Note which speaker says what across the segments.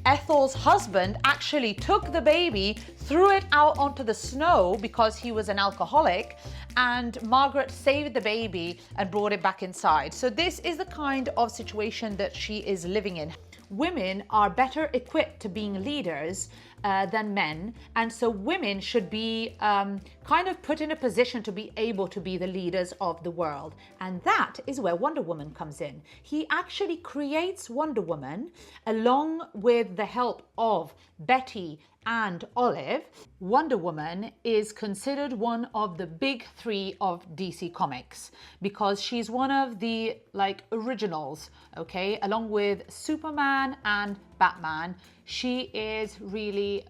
Speaker 1: Ethel's husband actually took the baby, threw it out onto the snow because he was an alcoholic, and Margaret saved the baby and brought it back inside. So this is the kind of situation that she is living in. Women are better equipped to being leaders than men, and so women should be kind of put in a position to be able to be the leaders of the world. And that is where Wonder Woman comes in. He actually creates Wonder Woman along with the help of Betty and Olive. Wonder Woman is considered one of the big three of DC Comics because she's one of the originals, okay? Along with Superman and Batman, she is really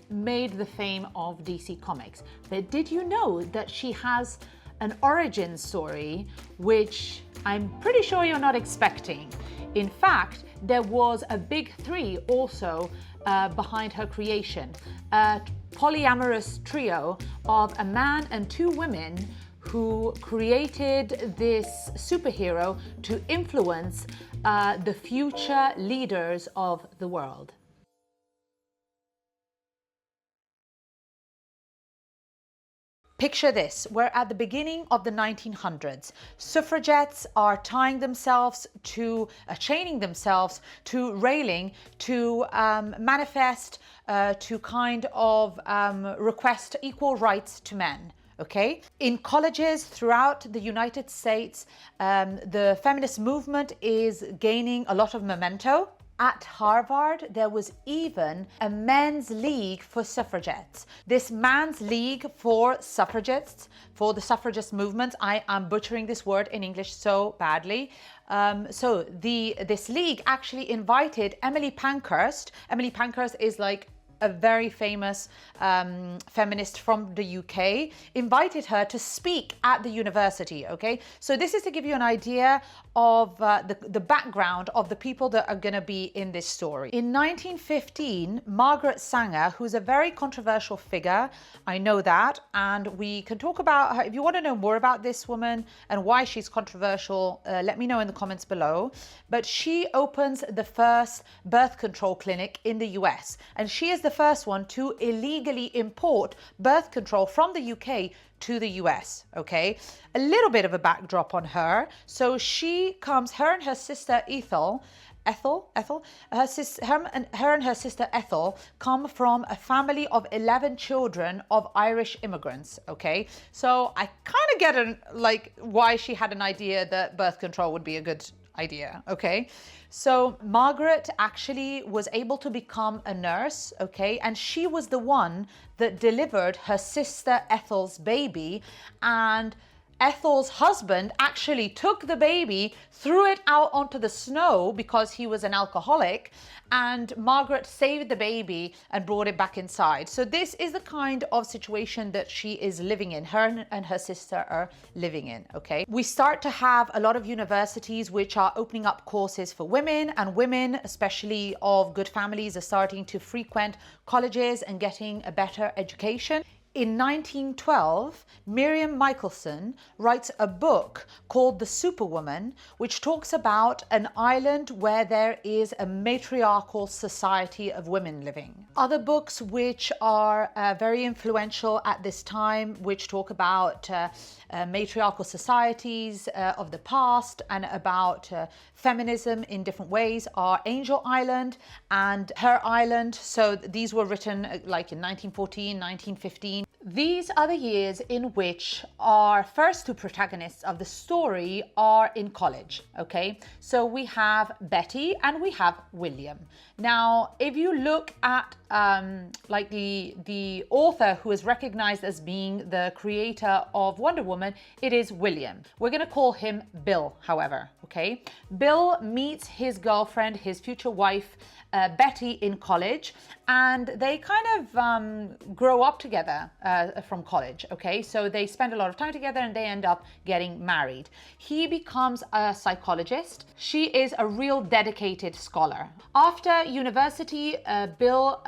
Speaker 1: made the fame of DC Comics. But did you know that she has an origin story which I'm pretty sure you're not expecting? In fact, there was a big three also behind her creation, a polyamorous trio of a man and two women who created this superhero to influence the future leaders of the world. Picture this, we're at the beginning of the 1900s. Suffragettes are chaining themselves to railing to manifest, to kind of request equal rights to men. Okay, in colleges throughout the United States, the feminist movement is gaining a lot of momentum. At Harvard, there was even a men's league for suffragettes. This man's league for suffragists, for the suffragist movement, I am butchering this word in English so badly. This league actually invited Emily Pankhurst. Emily Pankhurst is a very famous feminist from the UK, invited her to speak at the university, okay? So this is to give you an idea of the background of the people that are gonna be in this story. In 1915, Margaret Sanger, who's a very controversial figure, I know that, and we can talk about her. If you wanna know more about this woman and why she's controversial, let me know in the comments below. But she opens the first birth control clinic in the US, and she is the first one to illegally import birth control from the UK to the US, okay? A little bit of a backdrop on her. So she comes, her and her sister her and her sister Ethel come from a family of 11 children of Irish immigrants, okay? So I kind of get why she had an idea that birth control would be a good idea, okay? So Margaret actually was able to become a nurse, okay? And she was the one that delivered her sister Ethel's baby, and Ethel's husband actually took the baby, threw it out onto the snow because he was an alcoholic, and Margaret saved the baby and brought it back inside. So this is the kind of situation that she is living in, her and her sister are living in, okay? We start to have a lot of universities which are opening up courses for women, and women, especially of good families, are starting to frequent colleges and getting a better education. In 1912, Miriam Michelson writes a book called The Superwoman, which talks about an island where there is a matriarchal society of women living. Other books which are very influential at this time, which talk about matriarchal societies of the past and about feminism in different ways, are Angel Island and Her Island. So these were written in 1914, 1915. These are the years in which our first two protagonists of the story are in college, okay? So we have Betty and we have William. Now, if you look at the author who is recognized as being the creator of Wonder Woman, it is William. We're gonna call him Bill, however, okay? Bill meets his girlfriend, his future wife, Betty, in college, and they kind of grow up together from college, okay? So they spend a lot of time together and they end up getting married. He becomes a psychologist. She is a real dedicated scholar. After university, Bill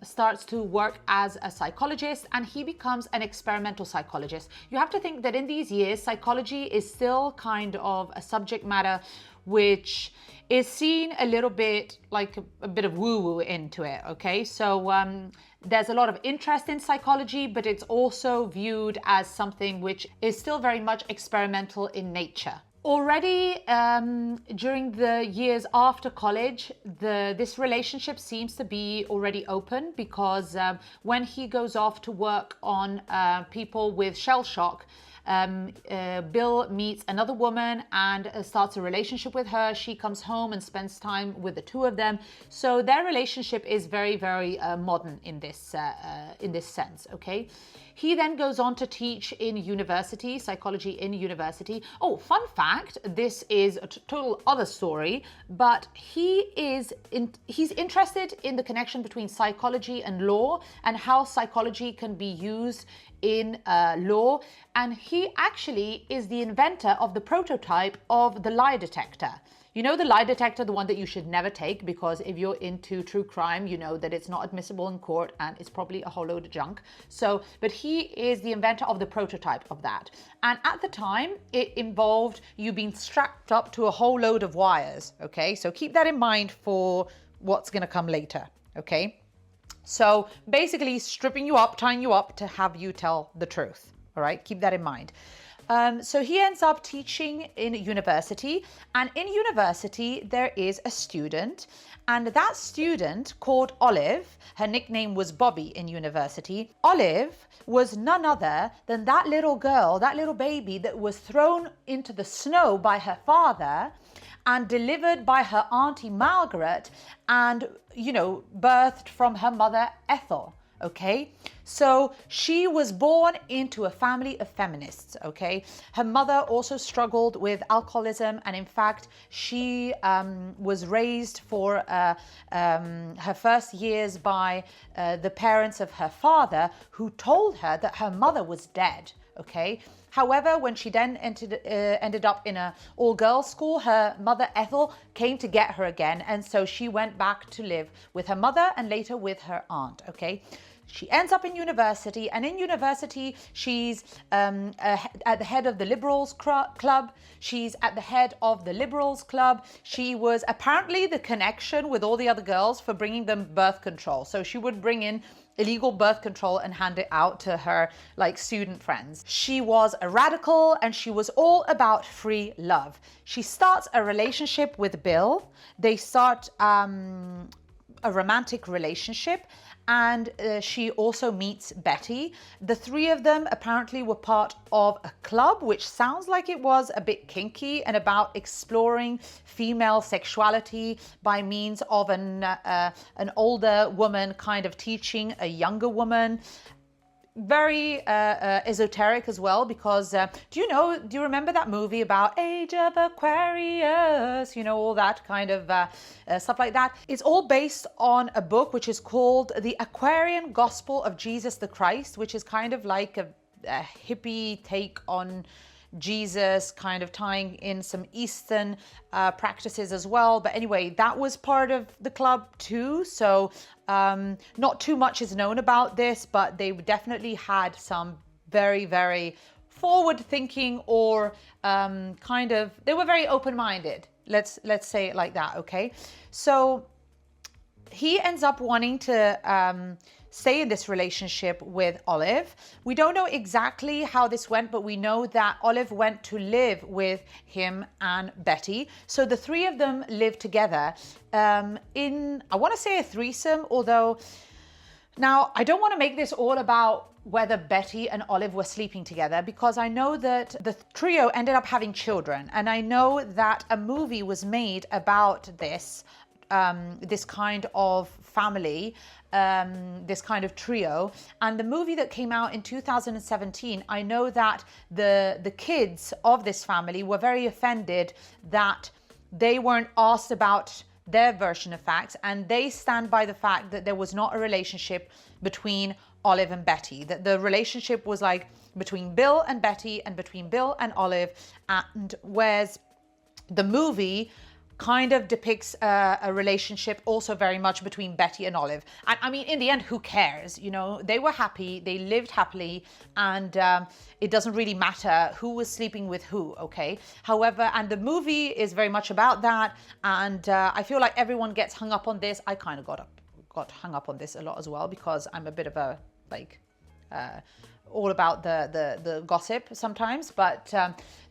Speaker 1: starts to work as a psychologist, and he becomes an experimental psychologist. You have to think that in these years, psychology is still kind of a subject matter which is seen a little bit like a bit of woo-woo into it, okay? So there's a lot of interest in psychology, but it's also viewed as something which is still very much experimental in nature. Already during the years after college, this relationship seems to be already open, because when he goes off to work on people with shell shock, Bill meets another woman and starts a relationship with her. She comes home and spends time with the two of them. So their relationship is very, very modern in this sense, okay? He then goes on to teach in university, psychology in university. Oh, fun fact, this is a total other story, but he's interested in the connection between psychology and law, and how psychology can be used in law. And he actually is the inventor of the prototype of the lie detector. You know, the lie detector, the one that you should never take, because if you're into true crime, you know that it's not admissible in court and it's probably a whole load of junk. So, but he is the inventor of the prototype of that. And at the time, it involved you being strapped up to a whole load of wires, okay? So keep that in mind for what's gonna come later, okay? So basically stripping you up, tying you up to have you tell the truth, all right? Keep that in mind. So he ends up teaching in university, and in university there is a student, and that student called Olive, her nickname was Bobby in university. Olive was none other than that little girl, that little baby that was thrown into the snow by her father and delivered by her auntie Margaret, and, you know, birthed from her mother Ethel. Okay, so she was born into a family of feminists. Okay, her mother also struggled with alcoholism, and in fact she was raised for her first years by the parents of her father, who told her that her mother was dead. Okay, however, when she then ended up in an all-girls school, her mother Ethel came to get her again, and so she went back to live with her mother and later with her aunt. Okay, she ends up in university, and in university she's at the head of the Liberals Club. She's at the head of the Liberals Club. She was apparently the connection with all the other girls for bringing them birth control. So she would bring in illegal birth control and hand it out to her like student friends. She was a radical, and she was all about free love. She starts a relationship with Bill. They start a romantic relationship, and she also meets Betty. The three of them apparently were part of a club, which sounds like it was a bit kinky and about exploring female sexuality by means of an older woman kind of teaching a younger woman. Very esoteric as well, because do you remember that movie about Age of Aquarius, you know, all that kind of stuff like that? It's all based on a book which is called The Aquarian Gospel of Jesus the Christ, which is kind of like a hippie take on Jesus, kind of tying in some Eastern practices as well. But anyway, that was part of the club too. So not too much is known about this, but they definitely had some very, very forward thinking, or they were very open-minded. Let's say it like that, okay? So he ends up wanting to stay in this relationship with Olive. We don't know exactly how this went, but we know that Olive went to live with him and Betty. So the three of them live together in, I want to say, a threesome, although now I don't want to make this all about whether Betty and Olive were sleeping together, because I know that the trio ended up having children, and I know that a movie was made about this kind of family, this kind of trio. And the movie that came out in 2017, I know that the kids of this family were very offended that they weren't asked about their version of facts, and they stand by the fact that there was not a relationship between Olive and Betty, that the relationship was like between Bill and Betty and between Bill and Olive. And whereas the movie kind of depicts a relationship also very much between Betty and Olive. And I mean, in the end, who cares? You know, they were happy, they lived happily, and it doesn't really matter who was sleeping with who, okay? However, and the movie is very much about that, and I feel like everyone gets hung up on this. I kind of got hung up on this a lot as well, because I'm a bit of a, like, all about the gossip sometimes. But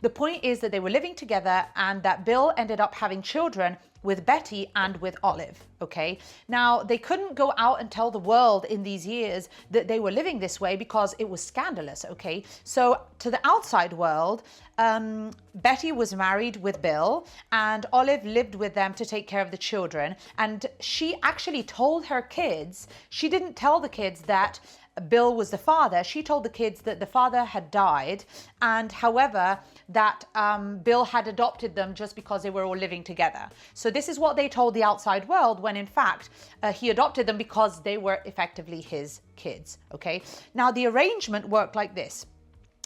Speaker 1: the point is that they were living together, and that Bill ended up having children with Betty and with Olive, okay? Now, they couldn't go out and tell the world in these years that they were living this way because it was scandalous, okay? So to the outside world, Betty was married with Bill, and Olive lived with them to take care of the children. And she actually told her kids, she didn't tell the kids that Bill was the father. She told the kids that the father had died, and however, that Bill had adopted them just because they were all living together. So this is what they told the outside world, when in fact he adopted them because they were effectively his kids, okay? Now, the arrangement worked like this.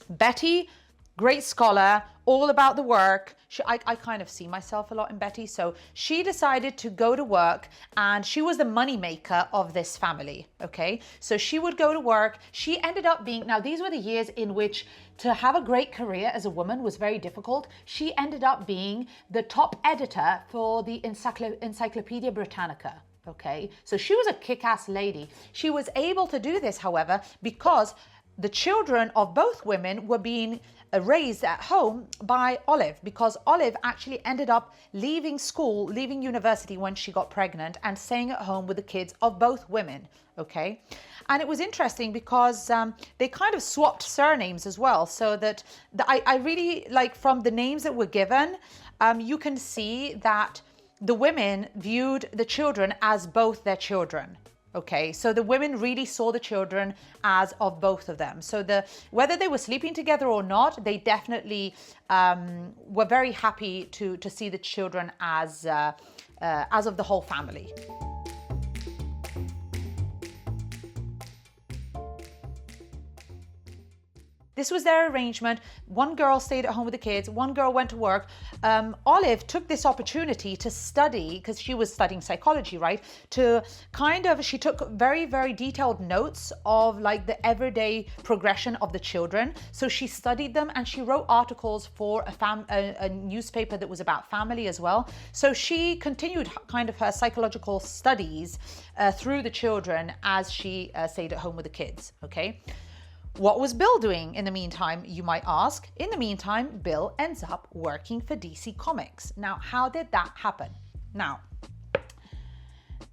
Speaker 1: Betty, great scholar, all about the work. I kind of see myself a lot in Betty. So she decided to go to work, and she was the money maker of this family, okay? So she would go to work. She ended up being, now these were the years in which to have a great career as a woman was very difficult. She ended up being the top editor for the Encyclopedia Britannica. Okay, so she was a kick-ass lady. She was able to do this, however, because the children of both women were being raised at home by Olive, because Olive actually ended up leaving school, leaving university when she got pregnant, and staying at home with the kids of both women, okay? And it was interesting because they kind of swapped surnames as well, so that I really, like, from the names that were given, you can see that the women viewed the children as both their children. Okay, so the women really saw the children as of both of them. So whether they were sleeping together or not, they definitely were very happy to see the children as of the whole family. This was their arrangement. One girl stayed at home with the kids, one girl went to work. Olive took this opportunity to study, because she was studying psychology, right? She took very, very detailed notes of like the everyday progression of the children. So she studied them, and she wrote articles for a newspaper that was about family as well. So she continued kind of her psychological studies through the children as she stayed at home with the kids, okay? What was Bill doing in the meantime, you might ask? In the meantime, Bill ends up working for DC Comics. Now, how did that happen? Now,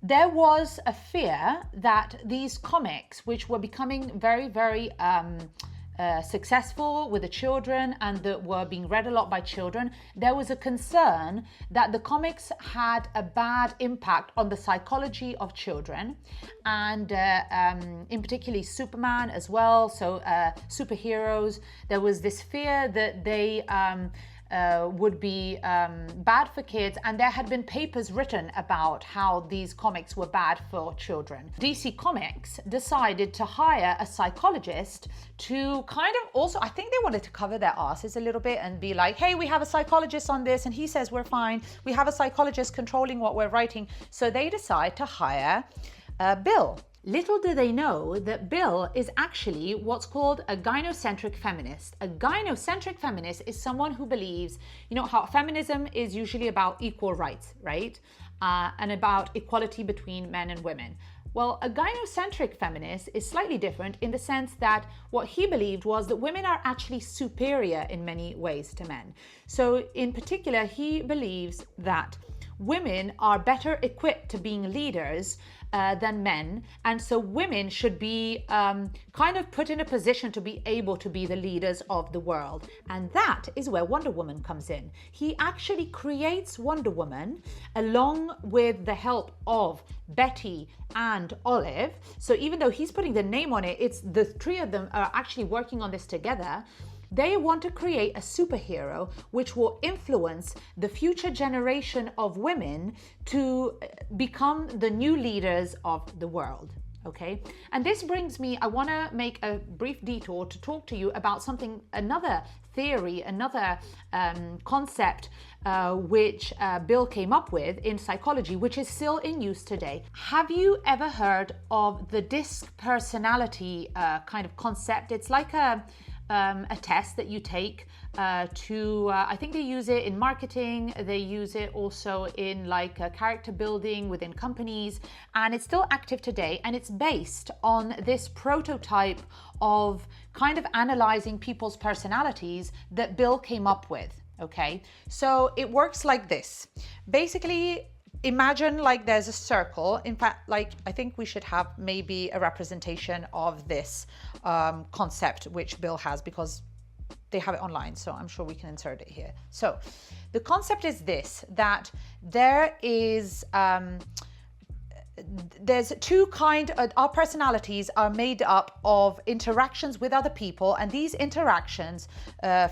Speaker 1: there was a fear that these comics, which were becoming very, very successful with the children and that were being read a lot by children, there was a concern that the comics had a bad impact on the psychology of children, and in particularly Superman as well, so superheroes. There was this fear that they would be bad for kids, and there had been papers written about how these comics were bad for children. DC Comics decided to hire a psychologist to kind of also, I think they wanted to cover their asses a little bit and be like, hey, we have a psychologist on this and he says we're fine. We have a psychologist controlling what we're writing. So they decide to hire Bill. Little do they know that Bill is actually what's called a gynocentric feminist. A gynocentric feminist is someone who believes, you know how feminism is usually about equal rights, right? And about equality between men and women. Well, a gynocentric feminist is slightly different in the sense that what he believed was that women are actually superior in many ways to men. So in particular, he believes that women are better equipped to being leaders than men, and so women should be kind of put in a position to be able to be the leaders of the world. And that is where Wonder Woman comes in. He actually creates Wonder Woman along with the help of Betty and Olive. So even though he's putting the name on it, it's the three of them are actually working on this together. They want to create a superhero which will influence the future generation of women to become the new leaders of the world. Okay, and this brings me, I want to make a brief detour to talk to you about something, another theory, another concept which Bill came up with in psychology, which is still in use today. Have you ever heard of the disc personality kind of concept? It's like a test that you take I think they use it in marketing, they use it also in like character building within companies, and it's still active today, and it's based on this prototype of kind of analyzing people's personalities that Bill came up with. Okay, so it works like this. Basically, imagine like there's a circle. In fact, like I think we should have maybe a representation of this concept which Bill has, because they have it online, so I'm sure we can insert it here. So the concept is this, that there is there's two our personalities are made up of interactions with other people, and these interactions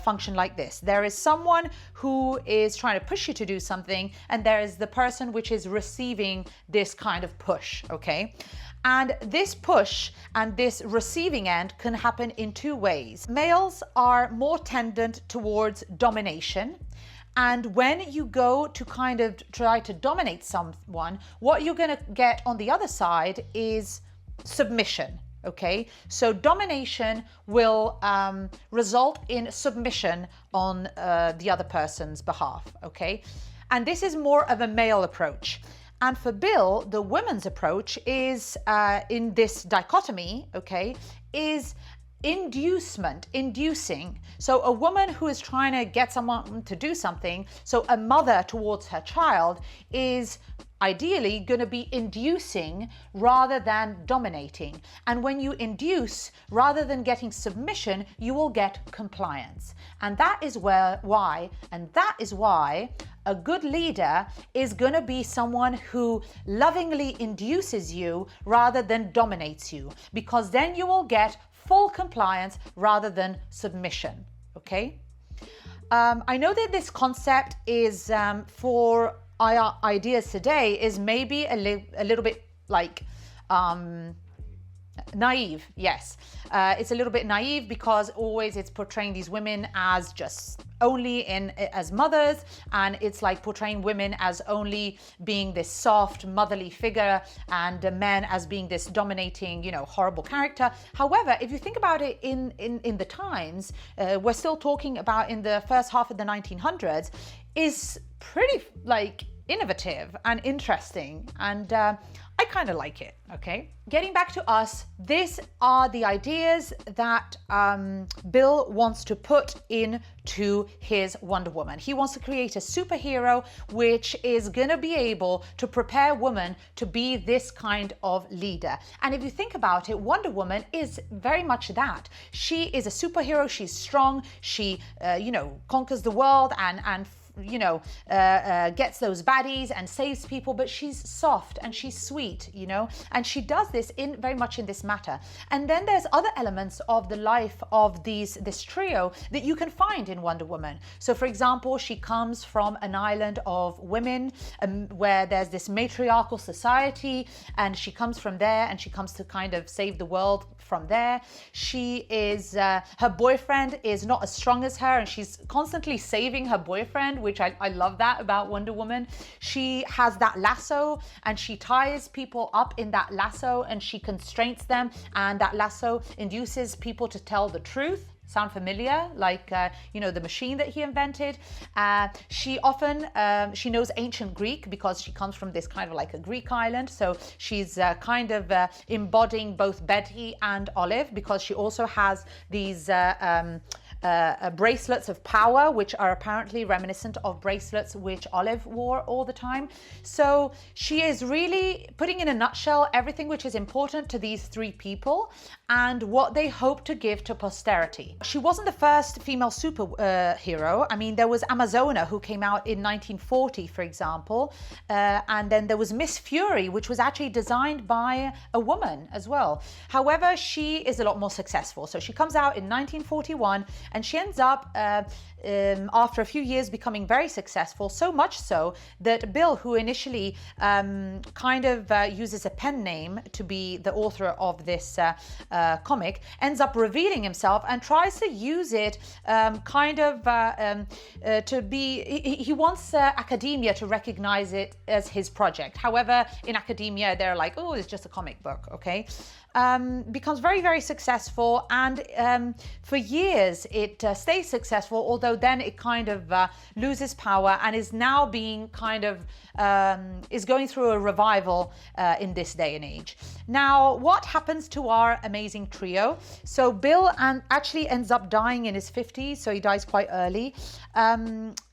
Speaker 1: function like this. There is someone who is trying to push you to do something, and there is the person which is receiving this kind of push, okay? And this push and this receiving end can happen in two ways. Males are more tendent towards domination. And when you go to kind of try to dominate someone, what you're going to get on the other side is submission. Okay, so domination will result in submission on the other person's behalf. Okay, and this is more of a male approach. And for Bill, the women's approach is in this dichotomy, okay, is inducing. So a woman who is trying to get someone to do something, so a mother towards her child, is ideally going to be inducing rather than dominating. And when you induce rather than getting submission, you will get compliance. And that is why a good leader is going to be someone who lovingly induces you rather than dominates you, because then you will get full compliance rather than submission. Okay, I know that this concept is for our ideas today is maybe a little bit like naive. Yes, it's a little bit naive, because always it's portraying these women as just only as mothers, and it's like portraying women as only being this soft motherly figure, and men as being this dominating, horrible character. However, if you think about it in the times, we're still talking about in the first half of the 1900s, is pretty like innovative and interesting, and I kind of like it. Okay, getting back to us, these are the ideas that Bill wants to put into his Wonder Woman. He wants to create a superhero which is going to be able to prepare women to be this kind of leader. And if you think about it, Wonder Woman is very much that. She is a superhero. She's strong. She, conquers the world and gets those baddies and saves people, but she's soft and she's sweet, and she does this very much in this matter. And then there's other elements of the life of this trio that you can find in Wonder Woman. So for example, she comes from an island of women where there's this matriarchal society, and she comes from there, and she comes to kind of save the world from there. She is, her boyfriend is not as strong as her, and she's constantly saving her boyfriend, which I love that about Wonder Woman. She has that lasso, and she ties people up in that lasso, and she constrains them, and that lasso induces people to tell the truth. Sound familiar? Like, the machine that he invented. She often, she knows ancient Greek because she comes from this kind of like a Greek island. So she's kind of embodying both Betty and Olive, because she also has these bracelets of power, which are apparently reminiscent of bracelets which Olive wore all the time. So she is really putting in a nutshell everything which is important to these three people and what they hope to give to posterity. She wasn't the first female superhero. I mean, there was Amazona, who came out in 1940, for example, and then there was Miss Fury, which was actually designed by a woman as well. However, she is a lot more successful. So she comes out in 1941, and she ends up after a few years becoming very successful, so much so that Bill, who initially kind of uses a pen name to be the author of this comic, ends up revealing himself and tries to use it to be, he wants academia to recognize it as his project. However, in academia, they're like, oh, it's just a comic book, okay? Becomes very, very successful, and for years it stays successful, although then it kind of loses power and is now being kind of is going through a revival in this day and age. Now, what happens to our amazing trio? So Bill actually ends up dying in his 50s, so he dies quite early.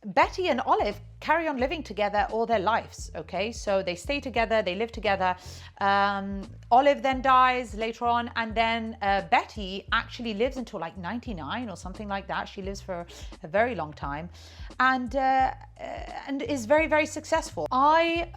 Speaker 1: Betty and Olive carry on living together all their lives, okay? So they stay together, they live together. Olive then dies later on, and then Betty actually lives until like 99 or something like that. She lives for a very long time, and is very, very successful. I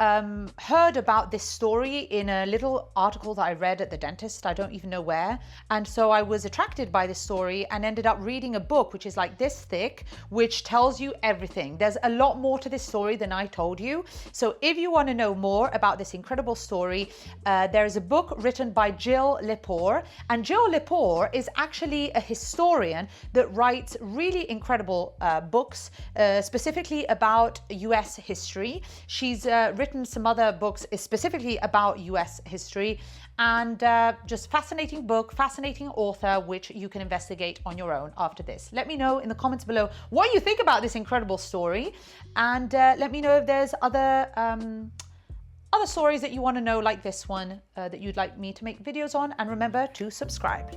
Speaker 1: heard about this story in a little article that I read at the dentist, I don't even know where, and so I was attracted by this story and ended up reading a book which is like this thick, which tells you everything. There's a lot more to this story than I told you. So if you want to know more about this incredible story, there is a book written by Jill Lepore, and Jill Lepore is actually a historian that writes really incredible books, specifically about US history. She's written some other books specifically about US history, and just fascinating book, fascinating author, which you can investigate on your own after this. Let me know in the comments below what you think about this incredible story, and let me know if there's other stories that you want to know like this one that you'd like me to make videos on, and remember to subscribe.